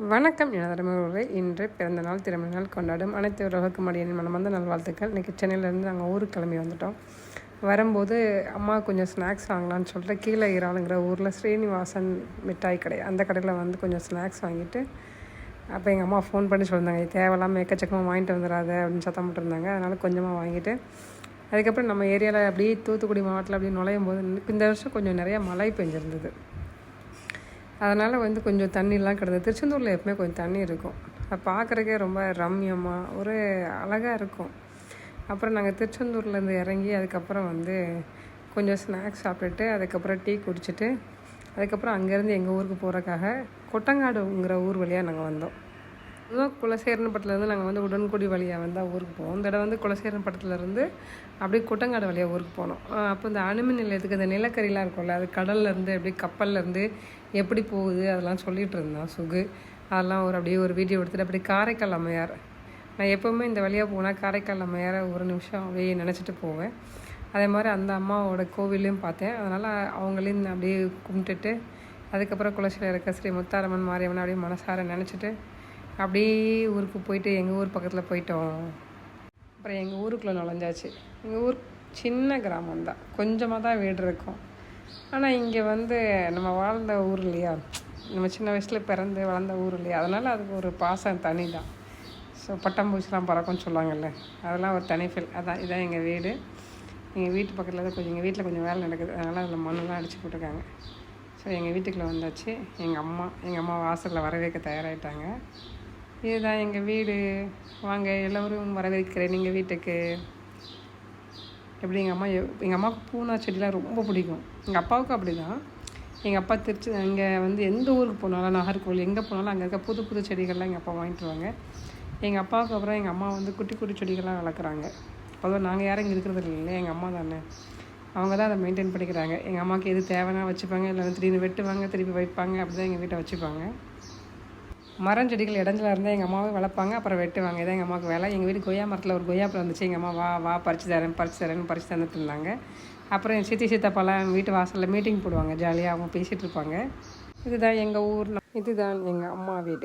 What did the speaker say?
வணக்கம் எனதரமுறை. இன்று பிறந்தநாள் திருமண நாள் கொண்டாடும் அனைத்து உறவுக்கும் அடியின் மனமார்ந்த நல்வாழ்த்துக்கள். இன்றைக்கி சென்னையிலேருந்து நாங்கள் ஊருக்கு கிளம்பி வந்துட்டோம். வரும்போது அம்மா கொஞ்சம் ஸ்நாக்ஸ் வாங்கலான்னு சொல்லிட்டு கீழே ஈராளுங்கிற ஊரில் ஸ்ரீனிவாசன் மிட்டாய் கடை, அந்த கடையில் வந்து கொஞ்சம் ஸ்நாக்ஸ் வாங்கிட்டு, அப்போ எங்கள் அம்மா ஃபோன் பண்ணி சொல்லியிருந்தாங்க, தேவையில்லாமல் எக்கச்சக்கமாக வாங்கிட்டு வந்துடாத அப்படின்னு சத்தம் போட்டிருந்தாங்க. அதனால் கொஞ்சமாக வாங்கிட்டு அதுக்கப்புறம் நம்ம ஏரியாவில் அப்படியே தூத்துக்குடி மாவட்டத்தில் அப்படியே நுழையும் போது இந்த வருஷம் கொஞ்சம் நிறையா மழை பெஞ்சிருந்தது. அதனால் வந்து கொஞ்சம் தண்ணிலாம் கிடந்தது. திருச்செந்தூரில் எப்பவுமே கொஞ்சம் தண்ணி இருக்கும். அதை பார்க்குறக்கே ரொம்ப ரம்யமாக ஒரு அழகாக இருக்கும். அப்புறம் நாங்கள் திருச்செந்தூர்லேருந்து இறங்கி அதுக்கப்புறம் வந்து கொஞ்சம் ஸ்நாக்ஸ் சாப்பிட்டுட்டு அதுக்கப்புறம் டீ குடிச்சிட்டு அதுக்கப்புறம் அங்கேருந்து எங்கள் ஊருக்கு போகிறக்காக கொட்டங்காடுங்கிற ஊர் வழியாக நாங்கள் வந்தோம். அதுவும் குலசேரன்பட்டிலேருந்து நாங்கள் வந்து உடன்குடி வழியாக வந்தால் ஊருக்கு போவோம். இந்த இடம் வந்து குலசேரன்பட்டத்துலேருந்து அப்படியே கொட்டங்காடு வழியாக ஊருக்கு போனோம். அப்போ இந்த அணுமின் நிலையத்துக்கு இந்த நிலக்கரிலாம் இருக்கும்ல, அது கடல்லேருந்து அப்படியே கப்பல்லேருந்து எப்படி போகுது அதெல்லாம் சொல்லிகிட்டு இருந்தான் சுகு. அதெல்லாம் அப்படியே ஒரு வீடியோ எடுத்துகிட்டு அப்படியே காரைக்கால் அம்மையார், நான் எப்போவுமே இந்த வழியாக போனால் காரைக்கால் அம்மையாரை ஒரு நிமிஷம் அப்படியே நினச்சிட்டு போவேன். அதே மாதிரி அந்த அம்மாவோட கோவிலையும் பார்த்தேன். அதனால் அவங்களையும் அப்படியே கும்பிட்டுட்டு அதுக்கப்புறம் குலசையில் இருக்க ஸ்ரீ முத்தாரம்மன் மாரியம்மன் அப்படியே மனசார நினச்சிட்டு அப்படியே ஊருக்கு போயிட்டு எங்கள் ஊர் பக்கத்தில் போயிட்டோம். அப்புறம் எங்கள் ஊருக்குள்ளே நுழைஞ்சாச்சு. எங்கள் ஊர் சின்ன கிராமம் தான், கொஞ்சமாக தான் வீடு இருக்கும். ஆனால் இங்கே வந்து நம்ம வாழ்ந்த ஊர் இல்லையா, நம்ம சின்ன வயசில் பிறந்து வளர்ந்த ஊர் இல்லையா, அதனால் அதுக்கு ஒரு பாசம் தனி தான். ஸோ பட்டாம்பூச்சிலாம் பறக்கும்னு சொல்லுவாங்கல்ல, அதெல்லாம் ஒரு தனி ஃபீல். இதான் எங்கள் வீடு. எங்கள் வீட்டு பக்கத்தில் தான் கொஞ்சம் எங்கள் வீட்டில் கொஞ்சம் வேலை நடக்குது, அதனால் அதில் மண்ணெலாம் அடித்து போட்டிருக்காங்க. ஸோ எங்கள் வீட்டுக்குள்ளே வந்தாச்சு. எங்கள் அம்மா வாசலில் வரவேற்க தயாராகிட்டாங்க. இதுதான் எங்கள் வீடு, வாங்க எல்லோரும் வரவேற்கிறேன் எங்கள் வீட்டுக்கு. எப்படி எங்கள் அம்மாவுக்கு பூனா செடிலாம் ரொம்ப பிடிக்கும். எங்கள் அப்பாவுக்கும் அப்படி தான். எங்கள் அப்பா இங்கே வந்து எந்த ஊருக்கு போனாலும், நாகர்கோவில் எங்கே போனாலும் அங்கே இருக்க புது புது செடிகள்லாம் எங்கள் அப்பா வாங்கிட்டுருவாங்க. எங்கள் அப்பாவுக்கு அப்புறம் எங்கள் அம்மா வந்து குட்டி குட்டி செடிகள்லாம் வளர்க்குறாங்க. பொதுவாக நாங்கள் யாரும் இங்கே இருக்கிறது இல்லை, எங்கள் அம்மா தானே, அவங்க தான் அதை மெயின்டைன் பண்ணிக்கிறாங்க. எங்கள் அம்மாவுக்கு எது தேவைன்னா வச்சுப்பாங்க, இல்லை திடீர்னு வெட்டுவாங்க, திருப்பி வைப்பாங்க, அப்படி தான் எங்கள் வீட்டை வச்சுப்பாங்க. மரம் செடிகள் இடத்துல இருந்தால் எங்கள் அம்மாவே வளர்ப்பாங்க, அப்புறம் வெட்டுவாங்க. இதான் எங்கள் அம்மாவுக்கு வேலை. எங்கள் வீடு கொய்யா மரத்தில் ஒரு கொய்யா பழம் வந்துச்சு. எங்கள் அம்மா வா பறித்து தந்துட்டு இருந்தாங்க. அப்புறம் என் சித்தி சித்தப்பாலாம் வீட்டு வாசலில் மீட்டிங் போடுவாங்க, ஜாலியாக அவங்க பேசிகிட்டு இருப்பாங்க. இதுதான் எங்கள் ஊர், இதுதான் எங்கள் அம்மா வீடு.